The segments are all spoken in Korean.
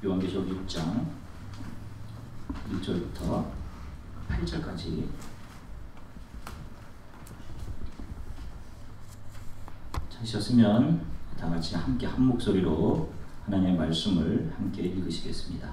요한계시록 6장 1절부터 8절까지 찾으셨으면 다 같이 함께 한 목소리로 하나님의 말씀을 함께 읽으시겠습니다.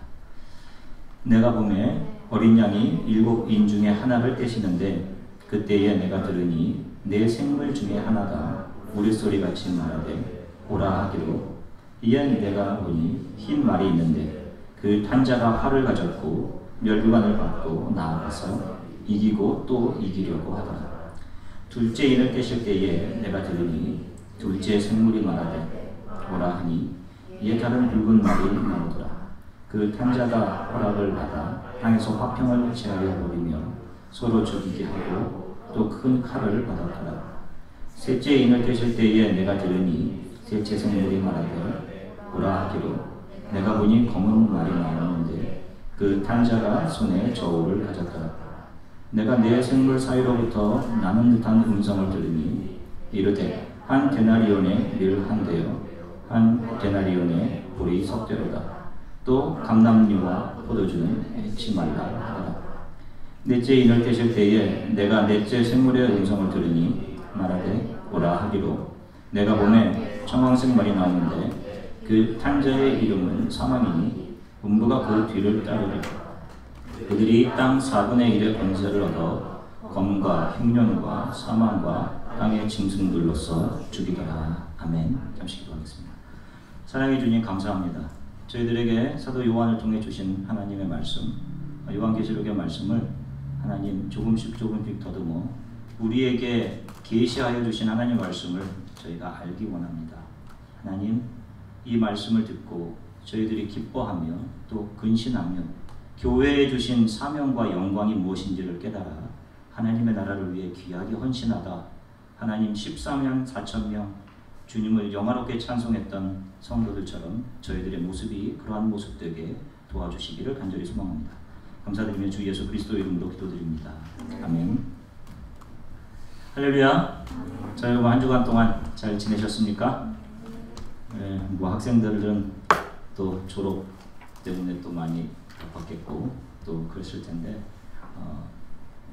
내가 보매 어린 양이 7인 중에 하나를 떼시는데 그때에 내가 들으니 내 생물 중에 하나가 우레소리같이 말하되 오라 하기로 이엔 내가 보니 흰 말이 있는데 그 탄자가 활을 가졌고 멸류관을 받고 나아가서 이기고 또 이기려고 하더라. 둘째 인을 떼실 때에 내가 들으니 둘째 생물이 말하되 오라 하니 이에 다른 붉은 말이 나오더라. 그 탄자가 허락을 받아 땅에서 화평을 취하여 버리며 서로 죽이게 하고 또 큰 칼을 받았더라. 셋째 인을 떼실 때에 내가 들으니 셋째 생물이 말하되 오라 하기로 내가 보니 검은 말이 나오는데 그 탄자가 손에 저울을 가졌더라. 내가 네 생물 사이로부터 나는 듯한 음성을 들으니 이르되 한 데나리온에 밀 한 대요 한 데나리온에 보리 석대로다. 또 감람류와 포도주는 해치 말라 하더라. 넷째 인을 떼실 때에 내가 넷째 생물의 음성을 들으니 말하되 오라 하기로 내가 보매 청황색 말이 나오는데 그 탄자의 이름은 사망이니 음부가 그 뒤를 따르리라. 그들이 땅 4분의 1의 권세를 얻어 검과 흉년과 사망과 땅의 짐승들로서 죽이더라. 아멘. 잠시 기도하겠습니다. 사랑해 주님 감사합니다. 저희들에게 사도 요한을 통해 주신 하나님의 말씀, 요한계시록의 말씀을 하나님 조금씩 더듬어 우리에게 계시하여 주신 하나님의 말씀을 저희가 알기 원합니다. 하나님, 이 말씀을 듣고 저희들이 기뻐하며 또 근신하며 교회에 주신 사명과 영광이 무엇인지를 깨달아 하나님의 나라를 위해 귀하게 헌신하다 하나님 14만 4천 명 주님을 영화롭게 찬송했던 성도들처럼 저희들의 모습이 그러한 모습 되게 도와주시기를 간절히 소망합니다. 감사드리며 주 예수 그리스도 이름으로 기도드립니다. 아멘. 할렐루야. 자, 여러분 한 주간 동안 잘 지내셨습니까? 네, 뭐 학생들은 또 졸업 때문에 또 많이 바빴겠고 또 그랬을 텐데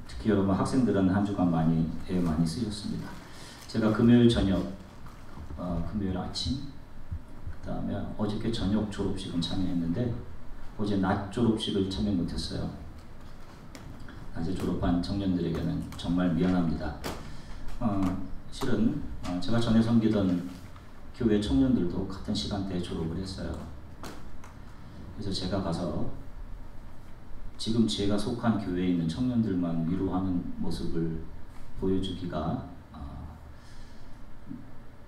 특히 여러분 학생들은 한 주간 많이 애 많이 쓰셨습니다. 제가 금요일 저녁, 금요일 아침, 그 다음에 어저께 저녁 졸업식은 참여했는데 어제 낮 졸업식을 참여 못했어요. 낮에 졸업한 청년들에게는 정말 미안합니다. 실은 제가 전에 섬기던 교회 청년들도 같은 시간대에 졸업을 했어요. 그래서 제가 가서 지금 제가 속한 교회에 있는 청년들만 위로하는 모습을 보여주기가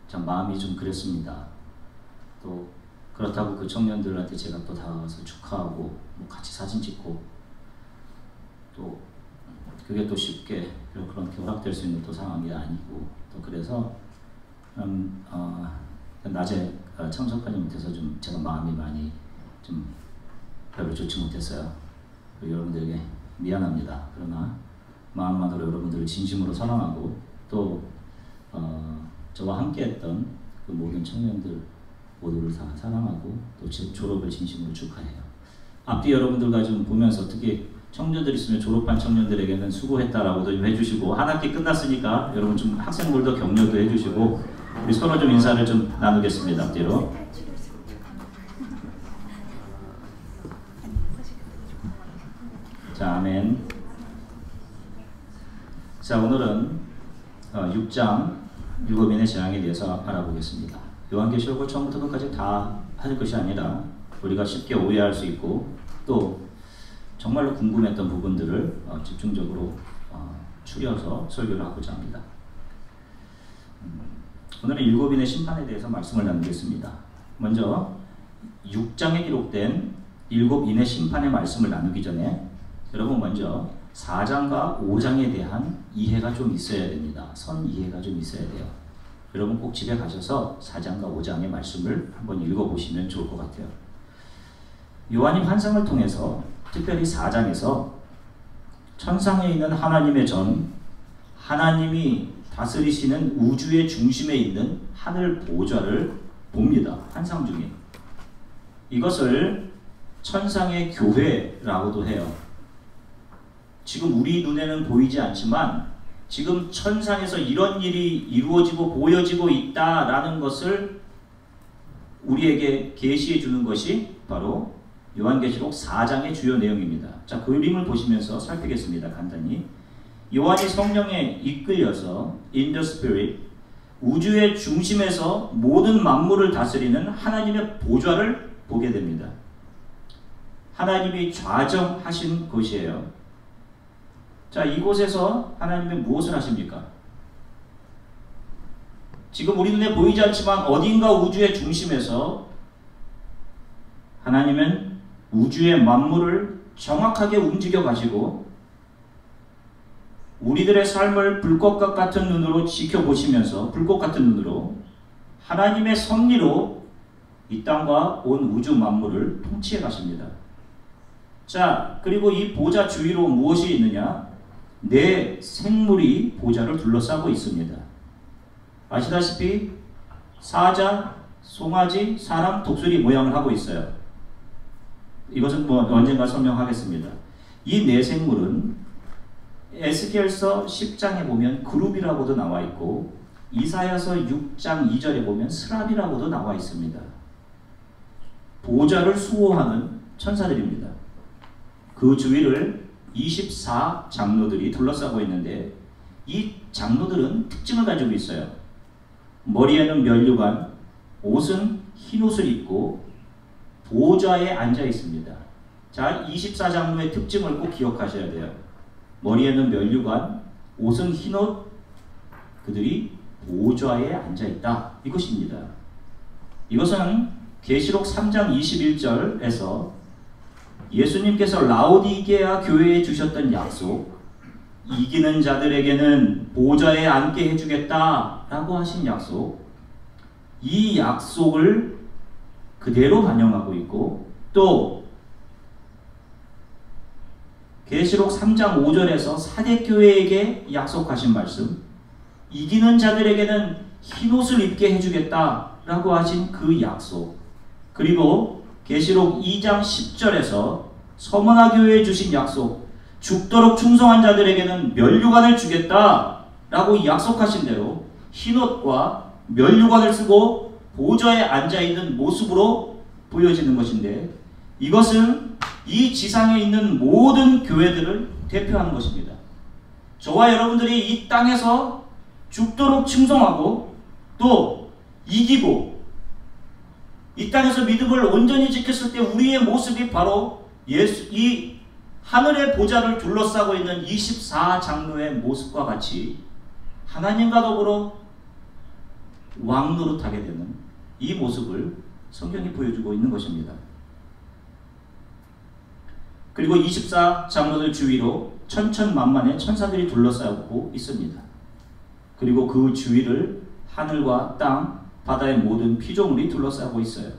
참 마음이 좀 그랬습니다. 또 그렇다고 그 청년들한테 제가 또 다가가서 축하하고 뭐 같이 사진 찍고 또 그게 또 쉽게 그렇게 허락될 수 있는 또 상황이 아니고 또 그래서 낮에 참석하지 못해서 좀 제가 마음이 많이 좀 별로 좋지 못했어요. 여러분들에게 미안합니다. 그러나 마음만으로 여러분들을 진심으로 사랑하고 또 저와 함께했던 그 모든 청년들 모두를 다 사랑하고 또 제 졸업을 진심으로 축하해요. 앞뒤 여러분들과 좀 보면서 특히 청년들 있으면 졸업한 청년들에게는 수고했다라고도 좀 해주시고 한 학기 끝났으니까 여러분 좀 학생들도 격려도 해주시고 우리 서로 좀 인사를 좀 나누겠습니다. 앞뒤로. 자, 아멘. 자, 오늘은 6장 7인의 재앙에 대해서 알아보겠습니다. 요한계시록을 처음부터 끝까지 다 할 것이 아니라 우리가 쉽게 오해할 수 있고 또 정말로 궁금했던 부분들을 집중적으로 추려서 설교를 하고자 합니다. 오늘은 7인의 심판에 대해서 말씀을 나누겠습니다. 먼저 6장에 기록된 7인의 심판의 말씀을 나누기 전에 여러분 먼저 4장과 5장에 대한 이해가 좀 있어야 됩니다. 선 이해가 좀 있어야 돼요. 여러분 꼭 집에 가셔서 4장과 5장의 말씀을 한번 읽어보시면 좋을 것 같아요. 요한이 환상을 통해서 특별히 4장에서 천상에 있는 하나님의 전, 하나님이 다스리시는 우주의 중심에 있는 하늘 보좌를 봅니다. 환상 중에. 이것을 천상의 교회라고도 해요. 지금 우리 눈에는 보이지 않지만 지금 천상에서 이런 일이 이루어지고 보여지고 있다라는 것을 우리에게 계시해 주는 것이 바로 요한계시록 4장의 주요 내용입니다. 자, 그 그림을 보시면서 살피겠습니다. 간단히. 요한이 성령에 이끌려서 in the spirit, 우주의 중심에서 모든 만물을 다스리는 하나님의 보좌를 보게 됩니다. 하나님이 좌정하신 곳이에요. 자, 이곳에서 하나님은 무엇을 하십니까? 지금 우리 눈에 보이지 않지만 어딘가 우주의 중심에서 하나님은 우주의 만물을 정확하게 움직여 가시고 우리들의 삶을 불꽃과 같은 눈으로 지켜보시면서 불꽃 같은 눈으로 하나님의 섭리로 이 땅과 온 우주 만물을 통치해 가십니다. 자, 그리고 이 보좌 주위로 무엇이 있느냐? 네 생물이 보좌를 둘러싸고 있습니다. 아시다시피 사자, 송아지, 사람, 독수리 모양을 하고 있어요. 이것은 언젠가 설명하겠습니다. 이 네 생물은 에스겔서 10장에 보면 그룹이라고도 나와 있고 이사야서 6장 2절에 보면 스랍이라고도 나와 있습니다. 보좌를 수호하는 천사들입니다. 그 주위를 24장로들이 둘러싸고 있는데 이 장로들은 특징을 가지고 있어요. 머리에는 면류관, 옷은 흰옷을 입고 보좌에 앉아 있습니다. 자, 24장로의 특징을 꼭 기억하셔야 돼요. 머리에는 면류관, 옷은 흰옷, 그들이 보좌에 앉아 있다. 이것입니다. 이것은 계시록 3장 21절에서 예수님께서 라오디게아 교회에 주셨던 약속, 이기는 자들에게는 보좌에 앉게 해주겠다 라고 하신 약속, 이 약속을 그대로 반영하고 있고, 또 계시록 3장 5절에서 사대교회에게 약속하신 말씀, 이기는 자들에게는 흰옷을 입게 해주겠다 라고 하신 그 약속, 그리고 계시록 2장 10절에서 서머나 교회에 주신 약속, 죽도록 충성한 자들에게는 면류관을 주겠다 라고 약속하신 대로 흰옷과 면류관을 쓰고 보좌에 앉아있는 모습으로 보여지는 것인데, 이것은 이 지상에 있는 모든 교회들을 대표하는 것입니다. 저와 여러분들이 이 땅에서 죽도록 충성하고 또 이기고 이 땅에서 믿음을 온전히 지켰을 때 우리의 모습이 바로 이 하늘의 보좌를 둘러싸고 있는 24장로의 모습과 같이 하나님과 더불어 왕노릇하게 되는 이 모습을 성경이 보여주고 있는 것입니다. 그리고 24장로들 주위로 천천만만의 천사들이 둘러싸고 있습니다. 그리고 그 주위를 하늘과 땅, 바다의 모든 피조물이 둘러싸고 있어요.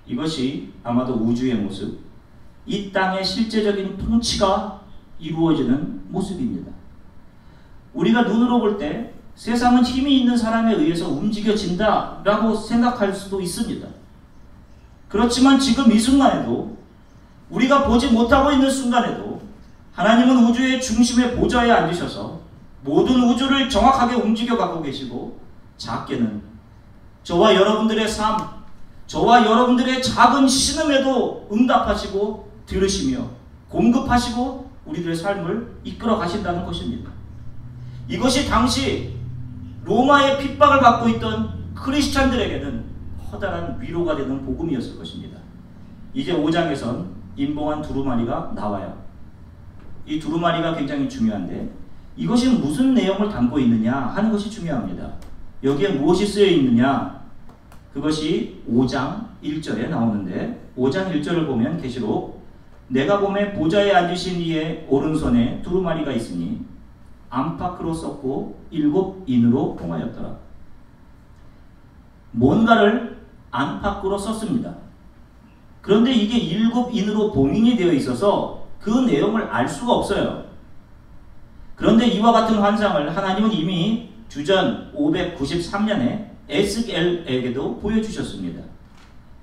이것이 아마도 우주의 모습, 이 땅의 실제적인 통치가 이루어지는 모습입니다. 우리가 눈으로 볼 때 세상은 힘이 있는 사람에 의해서 움직여진다 라고 생각할 수도 있습니다. 그렇지만 지금 이 순간에도, 우리가 보지 못하고 있는 순간에도 하나님은 우주의 중심에 보좌에 앉으셔서 모든 우주를 정확하게 움직여가고 계시고, 작게는 저와 여러분들의 삶, 저와 여러분들의 작은 신음에도 응답하시고 들으시며 공급하시고 우리들의 삶을 이끌어 가신다는 것입니다. 이것이 당시 로마의 핍박을 받고 있던 크리스찬들에게는 커다란 위로가 되는 복음이었을 것입니다. 이제 5장에선 인봉한 두루마리가 나와요. 이 두루마리가 굉장히 중요한데, 이것이 무슨 내용을 담고 있느냐 하는 것이 중요합니다. 여기에 무엇이 쓰여 있느냐, 그것이 5장 1절에 나오는데, 5장 1절을 보면 계시록 내가 보매 보좌에 앉으신 이의 오른손에 두루마리가 있으니 안팎으로 썼고 7인으로 봉하였더라. 뭔가를 안팎으로 썼습니다. 그런데 이게 7인으로 봉인이 되어 있어서 그 내용을 알 수가 없어요. 그런데 이와 같은 환상을 하나님은 이미 주전 593년에 에스겔에게도 보여주셨습니다.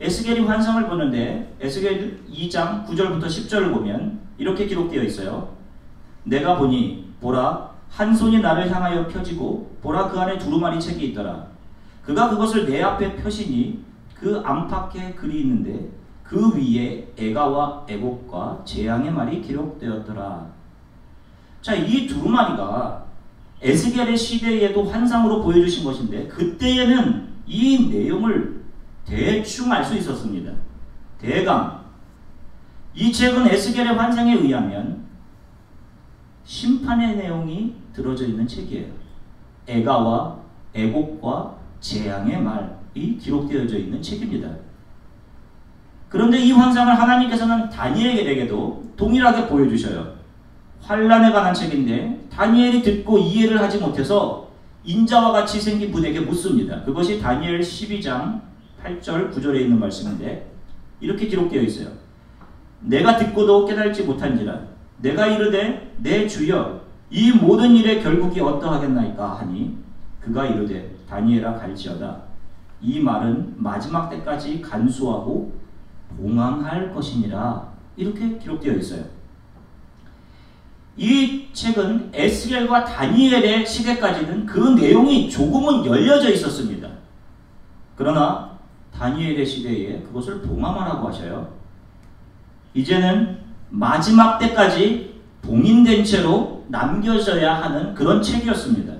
에스겔이 환상을 보는데 에스겔 2장 9절부터 10절을 보면 이렇게 기록되어 있어요. 내가 보니 보라 한 손이 나를 향하여 펴지고 보라 그 안에 두루마리 책이 있더라. 그가 그것을 내 앞에 펴시니 그 안팎에 글이 있는데 그 위에 애가와 애곡과 재앙의 말이 기록되었더라. 자, 이 두루마리가 에스겔의 시대에도 환상으로 보여주신 것인데 그때에는 이 내용을 대충 알 수 있었습니다. 대강. 이 책은 에스겔의 환상에 의하면 심판의 내용이 들어져 있는 책이에요. 애가와 애곡과 재앙의 말이 기록되어져 있는 책입니다. 그런데 이 환상을 하나님께서는 다니엘에게도 동일하게 보여주셔요. 환란에 관한 책인데 다니엘이 듣고 이해를 하지 못해서 인자와 같이 생긴 분에게 묻습니다. 그것이 다니엘 12장 8절 9절에 있는 말씀인데 이렇게 기록되어 있어요. 내가 듣고도 깨달지 못한지라 내가 이르되 내 주여 이 모든 일의 결국이 어떠하겠나이까 하니 그가 이르되 다니엘아 갈지어다 이 말은 마지막 때까지 간수하고 봉황할 것이니라 이렇게 기록되어 있어요. 이 책은 에스겔과 다니엘의 시대까지는 그 내용이 조금은 열려져 있었습니다. 그러나 다니엘의 시대에 그것을 봉함하라고 하셔요. 이제는 마지막 때까지 봉인된 채로 남겨져야 하는 그런 책이었습니다.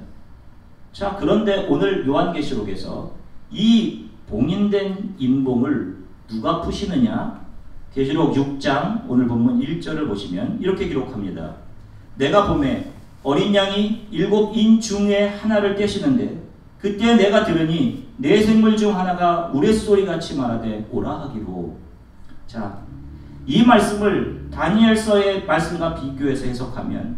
자, 그런데 오늘 요한계시록에서 이 봉인된 인봉을 누가 푸시느냐? 계시록 6장 오늘 본문 1절을 보시면 이렇게 기록합니다. 내가 보매 어린 양이 7인 중에 하나를 떼시는데 그때 내가 들으니 네 생물 중 하나가 우레소리같이 말하되 오라 하기로. 자, 이 말씀을 다니엘서의 말씀과 비교해서 해석하면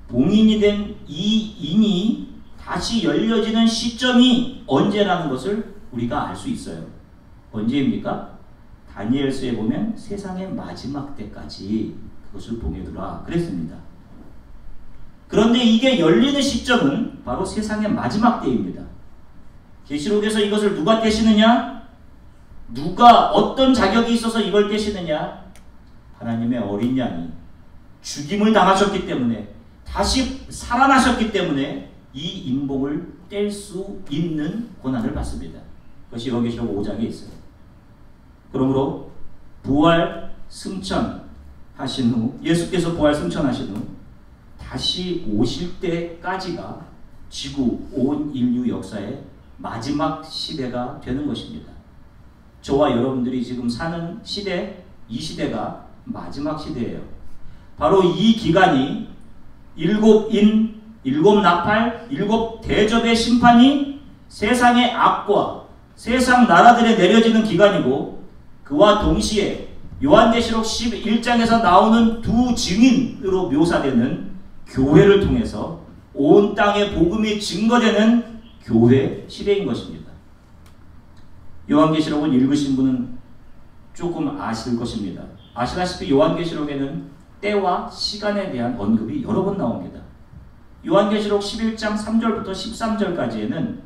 봉인이 된 이 인이 다시 열려지는 시점이 언제라는 것을 우리가 알 수 있어요. 언제입니까? 다니엘서에 보면 세상의 마지막 때까지 그것을 봉해두라 그랬습니다. 그런데 이게 열리는 시점은 바로 세상의 마지막 때입니다. 계시록에서 이것을 누가 떼시느냐? 누가 어떤 자격이 있어서 이걸 떼시느냐? 하나님의 어린 양이 죽임을 당하셨기 때문에 다시 살아나셨기 때문에 이 인봉을 뗄 수 있는 권한을 받습니다. 그것이 요한계시록 5장에 있어요. 그러므로 부활 승천하신 후 예수께서 부활 승천하신 후 다시 오실 때까지가 지구 온 인류 역사의 마지막 시대가 되는 것입니다. 저와 여러분들이 지금 사는 시대, 이 시대가 마지막 시대예요. 바로 이 기간이 7인, 7나팔, 7대접의 심판이 세상의 악과 세상 나라들에 내려지는 기간이고 그와 동시에 요한계시록 11장에서 나오는 두 증인으로 묘사되는 교회를 통해서 온 땅에 복음이 증거되는 교회 시대인 것입니다. 요한계시록을 읽으신 분은 조금 아실 것입니다. 아시다시피 요한계시록에는 때와 시간에 대한 언급이 여러 번 나옵니다. 요한계시록 11장 3절부터 13절까지에는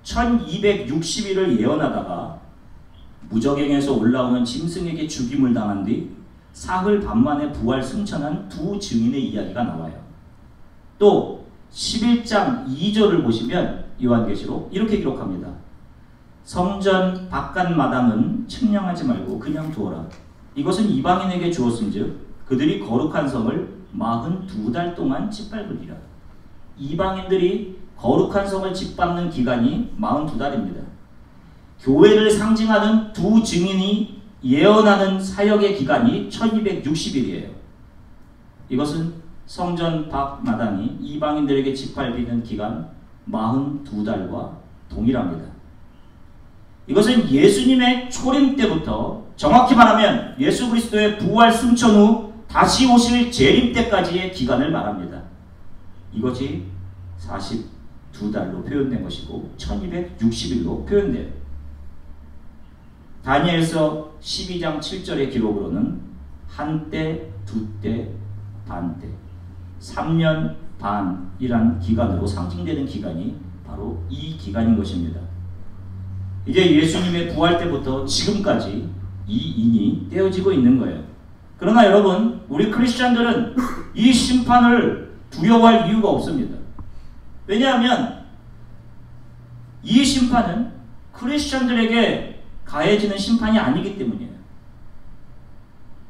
1260일을 예언하다가 무저갱에서 올라오는 짐승에게 죽임을 당한 뒤 사흘 반 만에 부활 승천한 두 증인의 이야기가 나와요. 또 11장 2절을 보시면 요한계시록 이렇게 기록합니다. 성전 바깥 마당은 측량하지 말고 그냥 두어라. 이것은 이방인에게 주었은즉 그들이 거룩한 성을 42달 동안 짓밟으리라. 이방인들이 거룩한 성을 짓밟는 기간이 42달입니다. 교회를 상징하는 두 증인이 예언하는 사역의 기간이 1260일이에요. 이것은 성전 밖 마당이 이방인들에게 짓밟히는 기간 42달과 동일합니다. 이것은 예수님의 초림 때부터 정확히 말하면 예수 그리스도의 부활 승천 후 다시 오실 재림 때까지의 기간을 말합니다. 이것이 42달로 표현된 것이고 1260일로 표현돼요. 다니엘서 12장 7절의 기록으로는 한때, 두때, 반때 3년 반이란 기간으로 상징되는 기간이 바로 이 기간인 것입니다. 이제 예수님의 부활 때부터 지금까지 이 인이 떼어지고 있는 거예요. 그러나 여러분, 우리 크리스찬들은 이 심판을 두려워할 이유가 없습니다. 왜냐하면 이 심판은 크리스찬들에게 가해지는 심판이 아니기 때문이에요.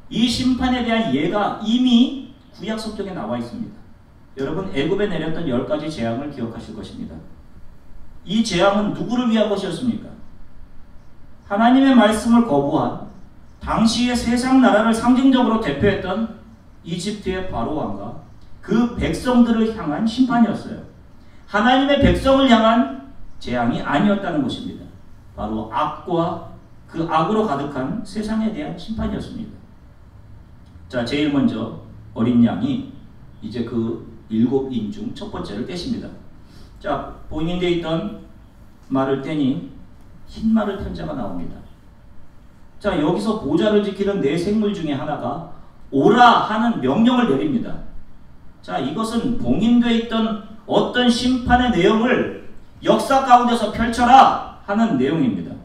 이 심판에 대한 예가 이미 구약 성경에 나와 있습니다. 여러분, 애굽에 내렸던 10가지 재앙을 기억하실 것입니다. 이 재앙은 누구를 위한 것이었습니까? 하나님의 말씀을 거부한 당시의 세상 나라를 상징적으로 대표했던 이집트의 바로 왕과 그 백성들을 향한 심판이었어요. 하나님의 백성을 향한 재앙이 아니었다는 것입니다. 바로 악과 그 악으로 가득한 세상에 대한 심판이었습니다. 자, 제일 먼저 어린 양이 이제 그 7인 중 첫 번째를 떼십니다. 자, 봉인되어 있던 말을 떼니 흰 말을 탄 자가 나옵니다. 자, 여기서 보좌를 지키는 네 생물 중에 하나가 오라 하는 명령을 내립니다. 자, 이것은 봉인되어 있던 어떤 심판의 내용을 역사 가운데서 펼쳐라 하는 내용입니다.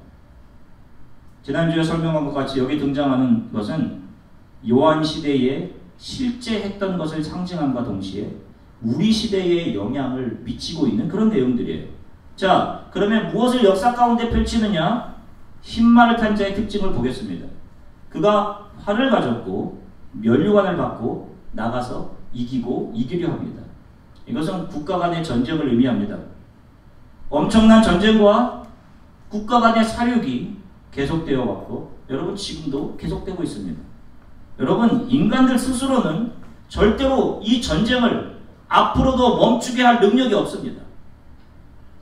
지난주에 설명한 것 같이 여기 등장하는 것은 요한 시대에 실제 했던 것을 상징함과 동시에 우리 시대에 영향을 미치고 있는 그런 내용들이에요. 자, 그러면 무엇을 역사 가운데 펼치느냐? 흰말을 탄 자의 특징을 보겠습니다. 그가 활을 가졌고 면류관을 받고 나가서 이기고 이기려 합니다. 이것은 국가 간의 전쟁을 의미합니다. 엄청난 전쟁과 국가 간의 사륙이 계속되어 왔고 여러분 지금도 계속되고 있습니다. 여러분, 인간들 스스로는 절대로 이 전쟁을 앞으로도 멈추게 할 능력이 없습니다.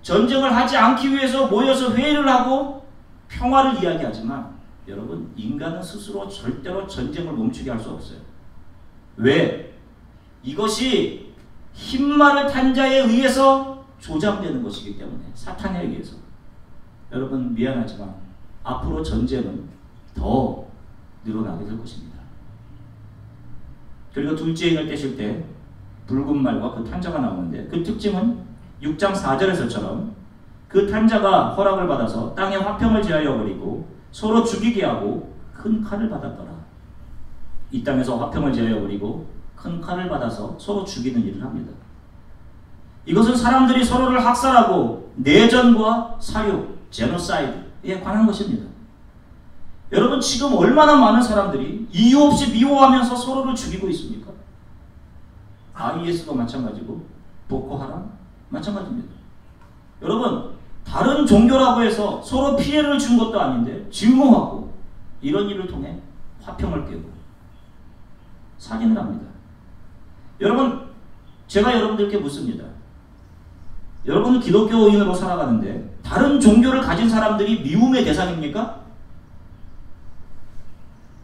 전쟁을 하지 않기 위해서 모여서 회의를 하고 평화를 이야기하지만 여러분, 인간은 스스로 절대로 전쟁을 멈추게 할 수 없어요. 왜? 이것이 흰말을 탄 자에 의해서 조장되는 것이기 때문에, 사탄에 의해서. 여러분, 미안하지만 앞으로 전쟁은 더 늘어나게 될 것입니다. 그리고 둘째 인을 떼실 때 붉은 말과 그 탄자가 나오는데 그 특징은 6장 4절에서처럼 그 탄자가 허락을 받아서 땅에 화평을 제하여 버리고 서로 죽이게 하고 큰 칼을 받았더라. 이 땅에서 화평을 제하여 버리고 큰 칼을 받아서 서로 죽이는 일을 합니다. 이것은 사람들이 서로를 학살하고 내전과 사육, 제노사이드에 관한 것입니다. 여러분, 지금 얼마나 많은 사람들이 이유 없이 미워하면서 서로를 죽이고 있습니까? IS도 마찬가지고 보코하람 마찬가지입니다. 여러분, 다른 종교라고 해서 서로 피해를 준 것도 아닌데 증오하고 이런 일을 통해 화평을 깨고 살인을 합니다. 여러분, 제가 여러분들께 묻습니다. 여러분은 기독교인으로 살아가는데 다른 종교를 가진 사람들이 미움의 대상입니까?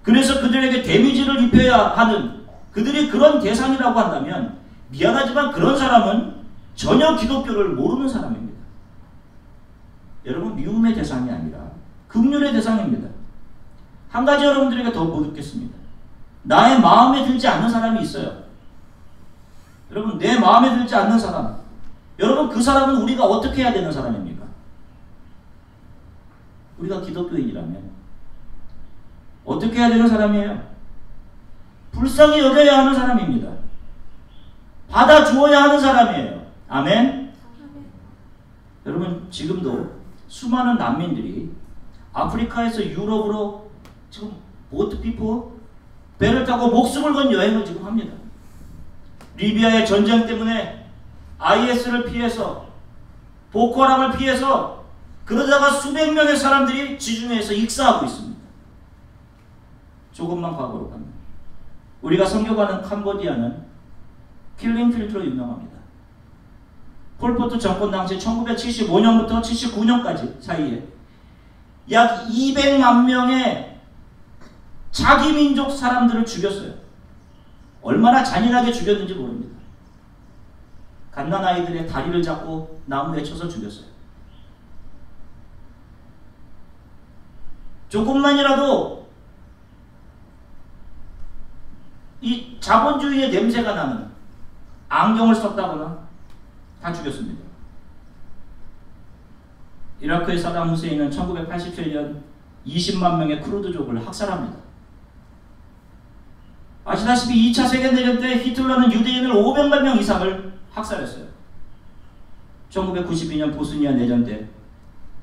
그래서 그들에게 데미지를 입혀야 하는 그들이 그런 대상이라고 한다면 미안하지만 그런 사람은 전혀 기독교를 모르는 사람입니다. 여러분, 미움의 대상이 아니라 긍휼의 대상입니다. 한 가지 여러분들에게 더 묻겠습니다. 나의 마음에 들지 않는 사람이 있어요. 여러분, 내 마음에 들지 않는 사람, 여러분, 그 사람은 우리가 어떻게 해야 되는 사람입니까? 우리가 기독교인이라면 어떻게 해야 되는 사람이에요? 불쌍히 여겨야 하는 사람입니다. 받아주어야 하는 사람이에요. 아멘? 여러분, 지금도 수많은 난민들이 아프리카에서 유럽으로 지금 보트피포 배를 타고 목숨을 건 여행을 지금 합니다. 리비아의 전쟁 때문에 IS를 피해서 보코하람을 피해서 그러다가 수백 명의 사람들이 지중해에서 익사하고 있습니다. 조금만 과거로 갑니다. 우리가 선교가는 캄보디아는 킬링 필드로 유명합니다. 폴포트 정권 당시 1975년부터 79년까지 사이에 약 200만 명의 자기 민족 사람들을 죽였어요. 얼마나 잔인하게 죽였는지 모릅니다. 갓난아이들의 다리를 잡고 나무에 쳐서 죽였어요. 조금만이라도 이 자본주의의 냄새가 나는 안경을 썼다거나 다 죽였습니다. 이라크의 사담 후세인은 1987년 20만 명의 크루드족을 학살합니다. 아시다시피 2차 세계대전 때 히틀러는 유대인을 500만 명 이상을 학살했어요. 1992년 보스니아 내전 때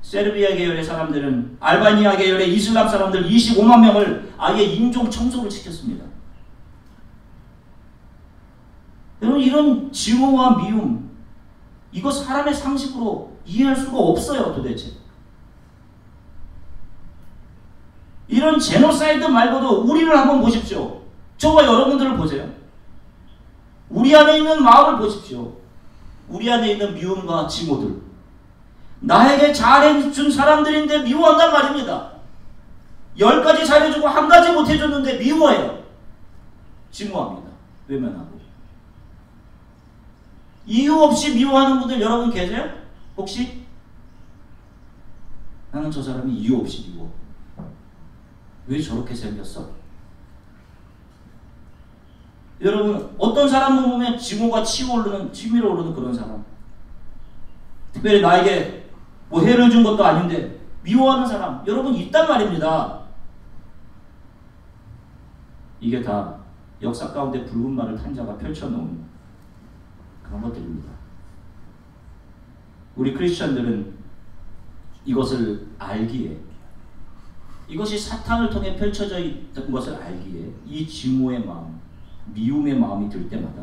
세르비아 계열의 사람들은 알바니아 계열의 이슬람 사람들 25만 명을 아예 인종 청소를 시켰습니다. 여러분, 이런 증오와 미움, 이거 사람의 상식으로 이해할 수가 없어요. 도대체 이런 제노사이드 말고도 우리를 한번 보십시오. 저와 여러분들을 보세요. 우리 안에 있는 마음을 보십시오. 우리 안에 있는 미움과 증오들, 나에게 잘해준 사람들인데 미워한단 말입니다. 10가지 잘해주고 1가지 못해줬는데 미워해요. 증오합니다. 외면하고. 이유 없이 미워하는 분들 여러분 계세요? 혹시? 나는 저 사람이 이유 없이 미워. 왜 저렇게 생겼어? 여러분, 어떤 사람을 보면 증오가 치밀어 오르는 그런 사람, 특별히 나에게 뭐 해를 준 것도 아닌데 미워하는 사람, 여러분 있단 말입니다. 이게 다 역사 가운데 붉은 말을 탄 자가 펼쳐놓은 그런 것들입니다. 우리 크리스천들은 이것을 알기에, 이것이 사탄을 통해 펼쳐져 있던 것을 알기에 이 증오의 마음, 미움의 마음이 들 때마다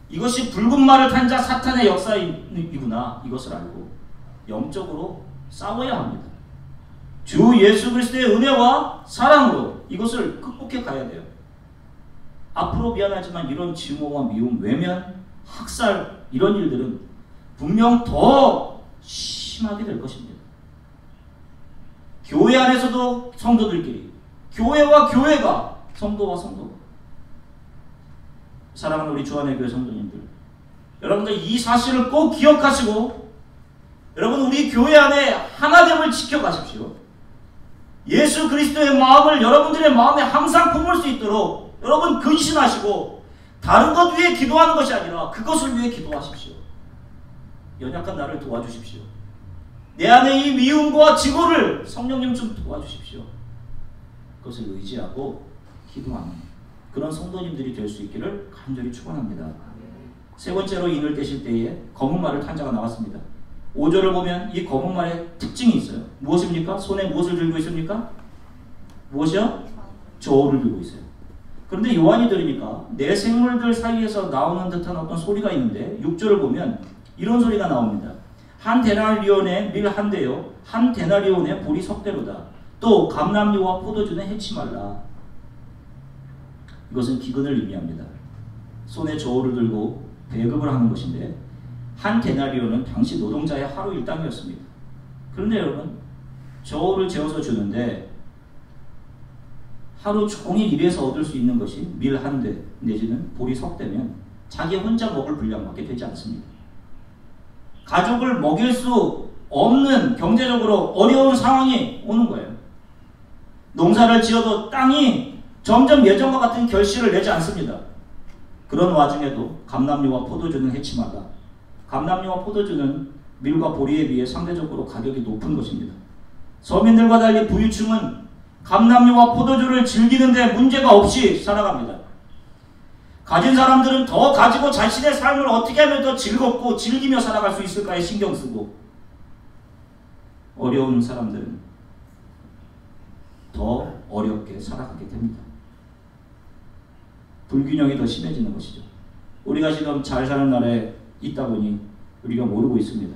이것이 붉은 말을 탄 자 사탄의 역사이구나, 이것을 알고 영적으로 싸워야 합니다. 주 예수 그리스도의 은혜와 사랑으로 이것을 극복해 가야 돼요. 앞으로 미안하지만 이런 증오와 미움, 외면, 학살, 이런 일들은 분명 더 심하게 될 것입니다. 교회 안에서도 성도들끼리, 교회와 교회가, 성도와 성도가. 사랑하는 우리 주안의 교회 성도님들, 여러분들 이 사실을 꼭 기억하시고 여러분 우리 교회 안에 하나됨을 지켜가십시오. 예수 그리스도의 마음을 여러분들의 마음에 항상 품을 수 있도록 여러분 근신하시고, 다른 것 위해 기도하는 것이 아니라 그것을 위해 기도하십시오. 연약한 나를 도와주십시오. 내 안에 이 미움과 증오를 성령님 좀 도와주십시오. 그것을 의지하고 기도하는 그런 성도님들이 될 수 있기를 간절히 축원합니다. 세 번째로 인을 떼실 때에 검은 말을 탄 자가 나왔습니다. 5절을 보면 이 검은 말의 특징이 있어요. 무엇입니까? 손에 무엇을 들고 있습니까? 무엇이요? 저울을 들고 있어요. 그런데 요한이 들으니까 내 생물들 사이에서 나오는 듯한 어떤 소리가 있는데 6절을 보면 이런 소리가 나옵니다. 한 데나리온의 밀 한 대요, 한 데나리온의 보리 석대로다. 또 감람류와 포도주는 해치 말라. 이것은 기근을 의미합니다. 손에 저울을 들고 배급을 하는 것인데, 한 데나리온은 당시 노동자의 하루 일당이었습니다. 그런데 여러분, 저울을 재어서 주는데 하루 종일 일해서 얻을 수 있는 것이 밀 한 대 내지는 보리 석대면 자기 혼자 먹을 분량밖에 되지 않습니다. 가족을 먹일 수 없는 경제적으로 어려운 상황이 오는 거예요. 농사를 지어도 땅이 점점 예전과 같은 결실을 내지 않습니다. 그런 와중에도 감람류와 포도주는 해치 말라. 감람류와 포도주는 밀과 보리에 비해 상대적으로 가격이 높은 것입니다. 서민들과 달리 부유층은 감람류와 포도주를 즐기는데 문제가 없이 살아갑니다. 가진 사람들은 더 가지고 자신의 삶을 어떻게 하면 더 즐겁고 즐기며 살아갈 수 있을까에 신경 쓰고, 어려운 사람들은 더 어렵게 살아가게 됩니다. 불균형이 더 심해지는 것이죠. 우리가 지금 잘 사는 나라에 있다 보니 우리가 모르고 있습니다.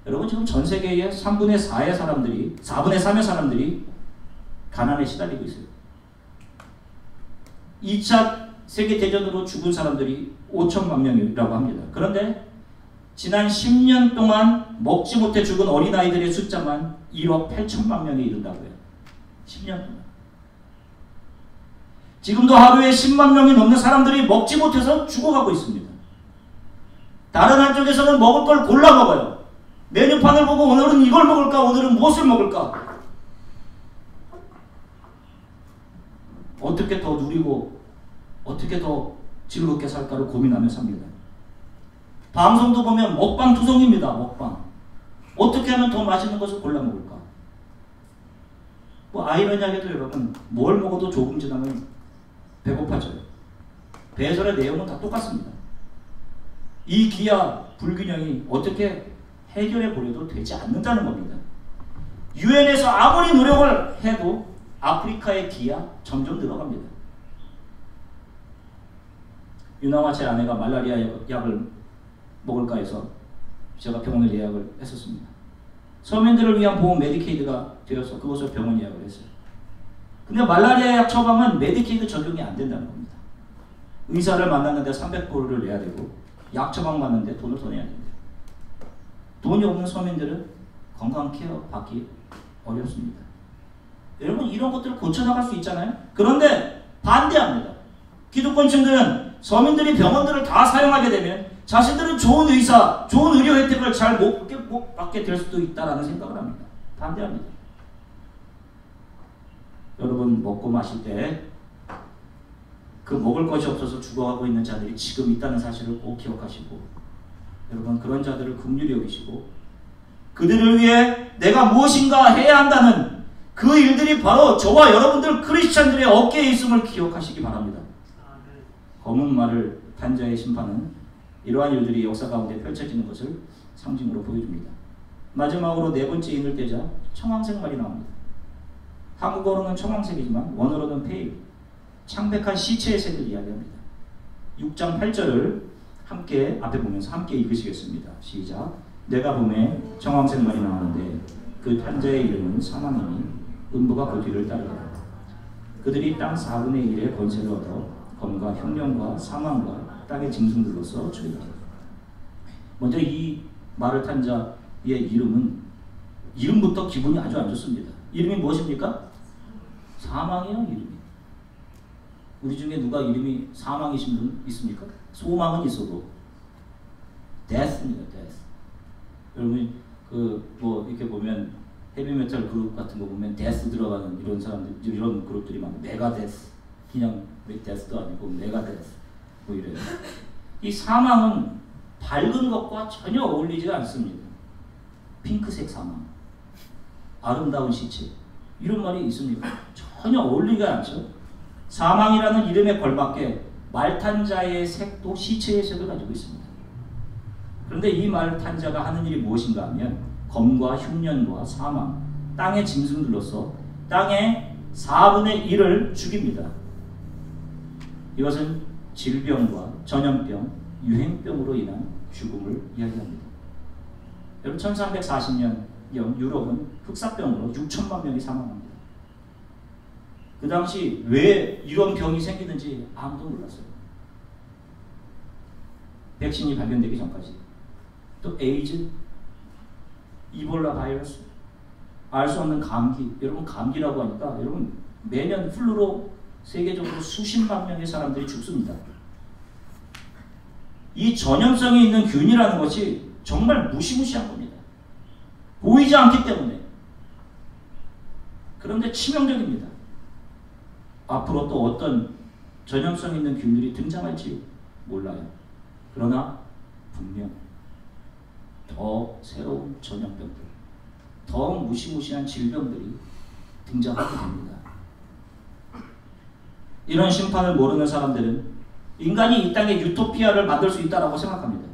여러분, 지금 전 세계의 3분의 3의 사람들이 가난에 시달리고 있어요. 2차 세계대전으로 죽은 사람들이 5천만 명이라고 합니다. 그런데 지난 10년 동안 먹지 못해 죽은 어린아이들의 숫자만 1억 8천만 명에 이른다고요. 10년 동안. 지금도 하루에 10만 명이 넘는 사람들이 먹지 못해서 죽어가고 있습니다. 다른 한쪽에서는 먹을 걸 골라 먹어요. 메뉴판을 보고 오늘은 이걸 먹을까, 오늘은 무엇을 먹을까. 어떻게 더 누리고 어떻게 더 즐겁게 살까를 고민하며 삽니다. 방송도 보면 먹방 투성입니다. 먹방. 어떻게 하면 더 맛있는 것을 골라 먹을까. 뭐 아이러니하게도 여러분 뭘 먹어도 조금 지나면 배고파져요. 배설의 내용은 다 똑같습니다. 이 기아 불균형이 어떻게 해결해 보려도 되지 않는다는 겁니다. 유엔에서 아무리 노력을 해도 아프리카의 기아 점점 늘어갑니다. 유나와 제 아내가 말라리아 약을 먹을까 해서 제가 병원을 예약을 했었습니다. 서민들을 위한 보험 메디케이드가 되어서 그것을 병원 예약을 했어요. 근데 말라리아 약 처방은 메디케이드 적용이 안 된다는 겁니다. 의사를 만났는데 300불을 내야 되고 약 처방 받는데 돈을 더 내야 된대요. 돈이 없는 서민들은 건강 케어 받기 어렵습니다. 여러분 이런 것들을 고쳐나갈 수 있잖아요. 그런데 반대합니다. 기득권층들은 서민들이 병원들을 다 사용하게 되면 자신들은 좋은 의사, 좋은 의료 혜택을 잘 못 받게 될 수도 있다는 생각을 합니다. 반대합니다. 여러분 먹고 마실 때 그 먹을 것이 없어서 죽어가고 있는 자들이 지금 있다는 사실을 꼭 기억하시고 여러분 그런 자들을 긍휼히 여기시고 그들을 위해 내가 무엇인가 해야 한다는 그 일들이 바로 저와 여러분들 크리스찬들의 어깨에 있음을 기억하시기 바랍니다. 검은 말을 탄 자의 심판은 이러한 일들이 역사 가운데 펼쳐지는 것을 상징으로 보여줍니다. 마지막으로 네 번째 인을 떼자 청황색 말이 나옵니다. 한국어로는 청황색이지만 원어로는 페일, 창백한 시체의 색을 이야기합니다. 6장 8절을 함께 앞에 보면서 함께 읽으시겠습니다. 시작. 내가 봄에 청황색 말이 나오는데 그 탄자의 이름은 사망이니 음부가 그 뒤를 따르더라. 그들이 땅 4분의 1의 권세를 얻어 검과 흉년과 사망과 땅의 짐승들로서 죽이라. 먼저 이 말을 탄 자의 이름부터 기분이 아주 안 좋습니다. 이름이 무엇입니까? 사망이에요. 이름이. 우리 중에 누가 이름이 사망이신 분 있습니까? 소망은 있어도 death입니다. death. 여러분 뭐 이렇게 보면 헤비메탈 그룹 같은 거 보면 death 들어가는 이런 사람들 이런 그룹들이 많아요. 메가데스. 그냥 데스도 아니고 메가데스 뭐 이래요. 이 사망은 밝은 것과 전혀 어울리지가 않습니다. 핑크색 사망, 아름다운 시체 이런 말이 있습니까? 전혀 어울리지가 않죠. 사망이라는 이름에 걸맞게 말탄 자의 색도 시체의 색을 가지고 있습니다. 그런데 이 말탄 자가 하는 일이 무엇인가 하면 검과 흉년과 사망, 땅의 짐승들로서 땅의 4분의 1을 죽입니다. 이것은 질병과 전염병, 유행병으로 인한 죽음을 이야기합니다. 여러분 1340년 유럽은 흑사병으로 6천만 명이 사망합니다. 그 당시 왜 이런 병이 생기는지 아무도 몰랐어요. 백신이 발견되기 전까지. 또 에이즈, 이볼라 바이러스, 알 수 없는 감기. 여러분 감기라고 하니까 여러분 매년 플루로 세계적으로 수십만 명의 사람들이 죽습니다. 이 전염성이 있는 균이라는 것이 정말 무시무시한 겁니다. 보이지 않기 때문에. 그런데 치명적입니다. 앞으로 또 어떤 전염성 있는 균들이 등장할지 몰라요. 그러나 분명 더 새로운 전염병들, 더 무시무시한 질병들이 등장하게 됩니다. 이런 심판을 모르는 사람들은 인간이 이 땅에 유토피아를 만들 수 있다고 생각합니다.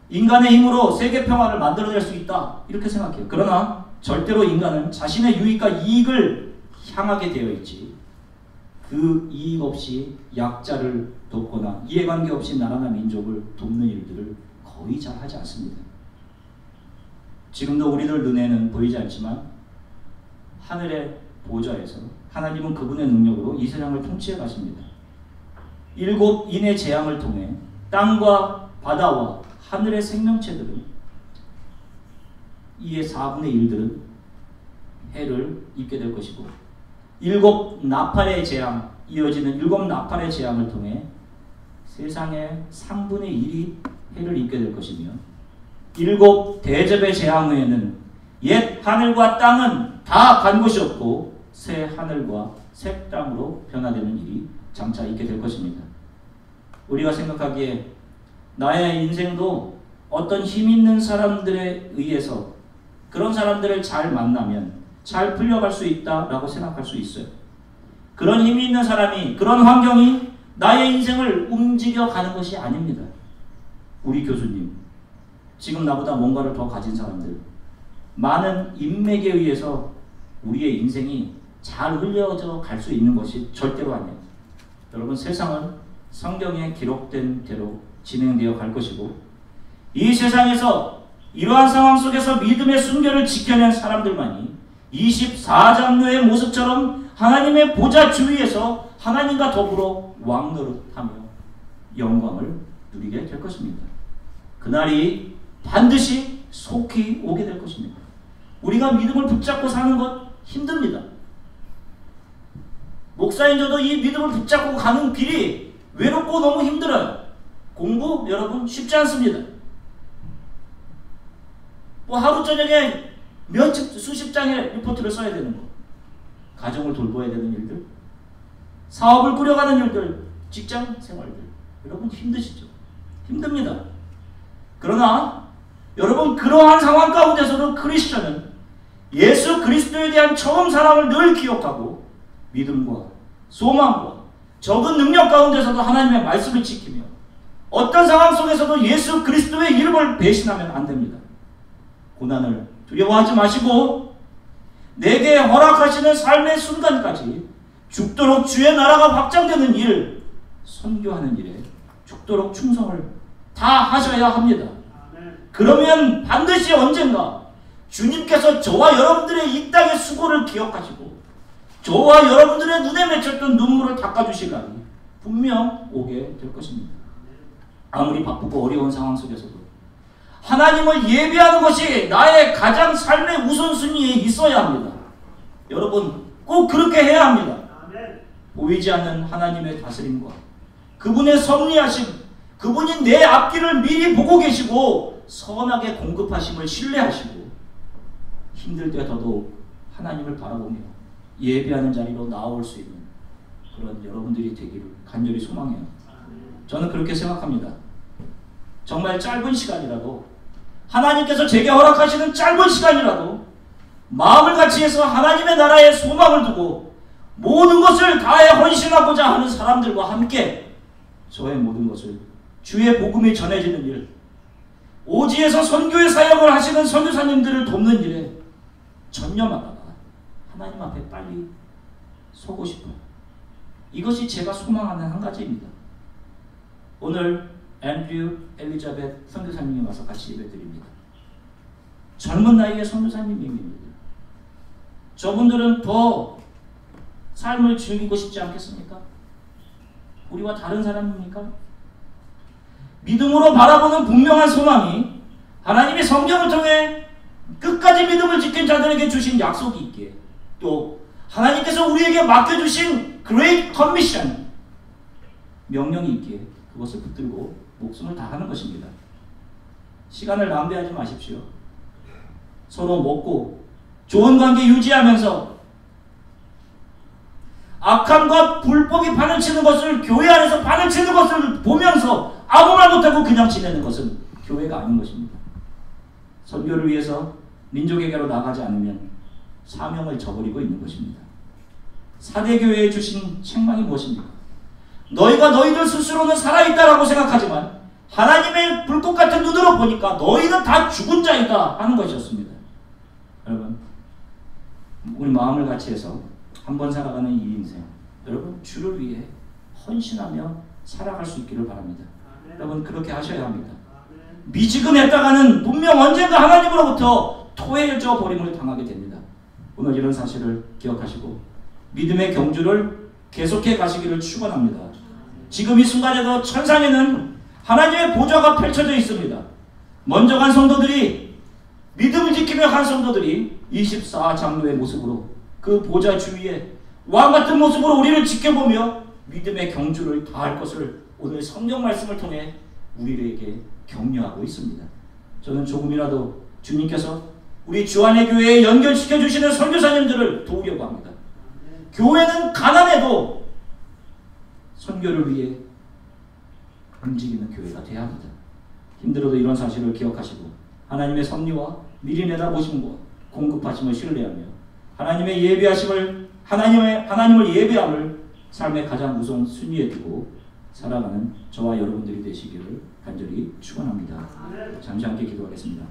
인간의 힘으로 세계 평화를 만들어낼 수 있다 이렇게 생각해요. 그러나 절대로 인간은 자신의 유익과 이익을 향하게 되어 있지 그 이익 없이 약자를 돕거나 이해관계 없이 나라나 민족을 돕는 일들을 거의 잘 하지 않습니다. 지금도 우리들 눈에는 보이지 않지만 하늘의 보좌에서 하나님은 그분의 능력으로 이 세상을 통치해 가십니다. 7인의 재앙을 통해 땅과 바다와 하늘의 생명체들은 이의 4분의 1들은 해를 입게 될 것이고 7 나팔의 재앙, 이어지는 7 나팔의 재앙을 통해 세상의 3분의 1이 해를 입게 될 것이며 7 대접의 재앙 후에는 옛 하늘과 땅은 다 간 것이 없고 새 하늘과 새 땅으로 변화되는 일이 장차 있게 될 것입니다. 우리가 생각하기에 나의 인생도 어떤 힘 있는 사람들에 의해서 그런 사람들을 잘 만나면 잘 풀려갈 수 있다라고 생각할 수 있어요. 그런 힘이 있는 사람이, 그런 환경이 나의 인생을 움직여가는 것이 아닙니다. 우리 교수님, 지금 나보다 뭔가를 더 가진 사람들, 많은 인맥에 의해서 우리의 인생이 잘 흘려져 갈 수 있는 것이 절대로 아니에요. 여러분, 세상은 성경에 기록된 대로 진행되어 갈 것이고, 이 세상에서 이러한 상황 속에서 믿음의 순결을 지켜낸 사람들만이 24장로의 모습처럼 하나님의 보좌 주위에서 하나님과 더불어 왕노릇하며 영광을 누리게 될 것입니다. 그날이 반드시 속히 오게 될 것입니다. 우리가 믿음을 붙잡고 사는 것 힘듭니다. 목사인 저도 이 믿음을 붙잡고 가는 길이 외롭고 너무 힘들어요. 공부 여러분 쉽지 않습니다. 뭐 하루 저녁에 수십 장의 리포트를 써야 되는 거, 가정을 돌봐야 되는 일들, 사업을 꾸려가는 일들, 직장 생활들, 여러분 힘드시죠? 힘듭니다. 그러나 여러분, 그러한 상황 가운데서도 크리스천은 예수 그리스도에 대한 처음 사랑을 늘 기억하고 믿음과 소망과 적은 능력 가운데서도 하나님의 말씀을 지키며 어떤 상황 속에서도 예수 그리스도의 이름을 배신하면 안 됩니다. 고난을 두려워하지 마시고 내게 허락하시는 삶의 순간까지 죽도록 주의 나라가 확장되는 일, 선교하는 일에 죽도록 충성을 다 하셔야 합니다. 그러면 반드시 언젠가 주님께서 저와 여러분들의 이 땅의 수고를 기억하시고 저와 여러분들의 눈에 맺혔던 눈물을 닦아주실 날이 분명 오게 될 것입니다. 아무리 바쁘고 어려운 상황 속에서도 하나님을 예배하는 것이 나의 가장 삶의 우선순위에 있어야 합니다. 여러분, 꼭 그렇게 해야 합니다. 보이지 않는 하나님의 다스림과 그분의 섭리하심, 그분이 내 앞길을 미리 보고 계시고 선하게 공급하심을 신뢰하시고 힘들 때 더더욱 하나님을 바라보며 예배하는 자리로 나올 수 있는 그런 여러분들이 되기를 간절히 소망해요. 저는 그렇게 생각합니다. 정말 짧은 시간이라도, 하나님께서 제게 허락하시는 짧은 시간이라도 마음을 같이 해서 하나님의 나라에 소망을 두고 모든 것을 다해 헌신하고자 하는 사람들과 함께 저의 모든 것을 주의 복음이 전해지는 일, 오지에서 선교의 사역을 하시는 선교사님들을 돕는 일에 전념하다가 하나님 앞에 빨리 서고 싶어요. 이것이 제가 소망하는 한 가지입니다. 오늘 앤드류 엘리자벳 선교사님이 와서 같이 예배드립니다. 젊은 나이의 선교사님입니다. 저분들은 더 삶을 즐기고 싶지 않겠습니까? 우리와 다른 사람입니까? 믿음으로 바라보는 분명한 소망이 하나님의 성경을 통해 끝까지 믿음을 지킨 자들에게 주신 약속이 있기에, 또 하나님께서 우리에게 맡겨주신 Great Commission 명령이 있기에 그것을 붙들고 목숨을 다하는 것입니다. 시간을 낭비하지 마십시오. 서로 먹고 좋은 관계 유지하면서 악한 것, 불법이 판을 치는 것을, 교회 안에서 판을 치는 것을 보면서 아무 말 못하고 그냥 지내는 것은 교회가 아닌 것입니다. 선교를 위해서 민족에게로 나가지 않으면 사명을 저버리고 있는 것입니다. 사대교회에 주신 책망이 무엇입니까? 너희가 너희들 스스로는 살아있다라고 생각하지만 하나님의 불꽃 같은 눈으로 보니까 너희는 다 죽은 자이다 하는 것이었습니다. 여러분, 우리 마음을 같이 해서 한번 살아가는 이 인생, 여러분 주를 위해 헌신하며 살아갈 수 있기를 바랍니다. 여러분 그렇게 하셔야 합니다. 미지근했다가는 분명 언젠가 하나님으로부터 토해져 버림을 당하게 됩니다. 오늘 이런 사실을 기억하시고 믿음의 경주를 계속해 가시기를 축원합니다. 지금 이 순간에도 천상에는 하나님의 보좌가 펼쳐져 있습니다. 먼저 간 성도들이, 믿음을 지키며 간 성도들이 24장로의 모습으로 그 보좌 주위에 왕같은 모습으로 우리를 지켜보며 믿음의 경주를 다할 것을 오늘 성경 말씀을 통해 우리에게 격려하고 있습니다. 저는 조금이라도 주님께서 우리 주안의 교회에 연결시켜 주시는 선교사님들을 도우려고 합니다. 교회는 가난해도 선교를 위해 움직이는 교회가 되어야 합니다. 힘들어도 이런 사실을 기억하시고 하나님의 섭리와 미리 내다보심과 공급하심을 신뢰하며 하나님의 예배하심을 하나님을 예배함을 삶의 가장 우선 순위에 두고 살아가는 저와 여러분들이 되시기를 간절히 축원합니다. 잠시 함께 기도하겠습니다.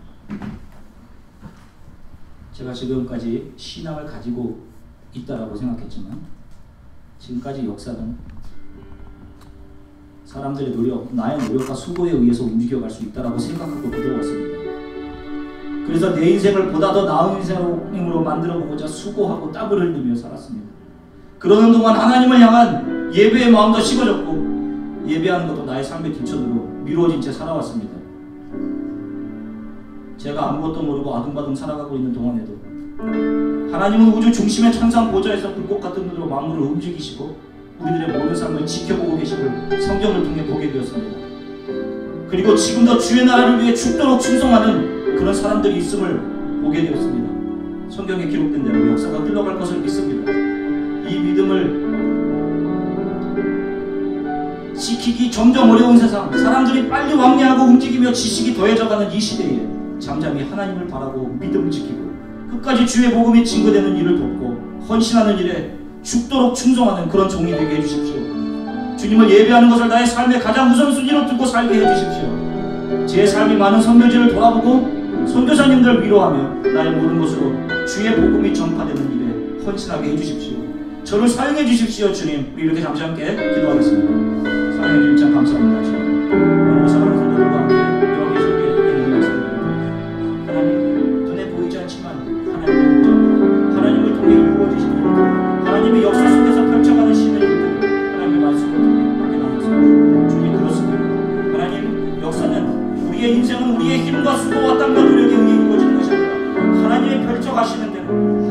제가 지금까지 신앙을 가지고 있다라고 생각했지만 지금까지 역사는 사람들의 노력, 나의 노력과 수고에 의해서 움직여갈 수 있다라고 생각하고 들어왔습니다. 그래서 내 인생을 보다 더 나은 인생으로 만들어보고자 수고하고 땀을 흘리며 살았습니다. 그러는 동안 하나님을 향한 예배의 마음도 식어졌고 예배하는 것도 나의 삶의 뒷천으로 미루어진 채 살아왔습니다. 제가 아무것도 모르고 아둥바둥 살아가고 있는 동안에도 하나님은 우주 중심의 천상 보좌에서 불꽃 같은 눈으로 만물을 움직이시고 우리들의 모든 삶을 지켜보고 계심을 성경을 통해 보게 되었습니다. 그리고 지금도 주의 나라를 위해 죽도록 충성하는 그런 사람들이 있음을 보게 되었습니다. 성경에 기록된 대로 역사가 흘러갈 것을 믿습니다. 이 믿음을 지키기 점점 어려운 세상, 사람들이 빨리 왕래하고 움직이며 지식이 더해져가는 이 시대에 잠잠히 하나님을 바라고 믿음을 지키고 끝까지 주의 복음이 증거되는 일을 돕고 헌신하는 일에 죽도록 충성하는 그런 종이 되게 해주십시오. 주님을 예배하는 것을 나의 삶의 가장 우선순위로 두고 살게 해주십시오. 제 삶이 많은 선교지를 돌아보고 선교사님들 위로하며 나의 모든 것으로 주의 복음이 전파되는 일에 헌신하게 해주십시오. 저를 사용해 주십시오. 주님, 우리 이렇게 잠시 함께 기도하겠습니다. 사랑해 주님 참 감사합니다. 주님, 오늘 사랑하는 성도들과 함께 여기 계시게 있는 말씀입니다. 하나님, 눈에 보이지 않지만 하나님을 통해 이루어지시는 일들, 하나님의 역사 속에서 펼쳐가는 신의 일들을 하나님의 말씀을 통해 함께 나눠서 주님 그렇습니다. 하나님, 역사는 우리의 인생은 우리의 힘과 수고와 땀과 노력에 의해 이루어지는 것이 아니라 하나님의 펼쳐가시는 대로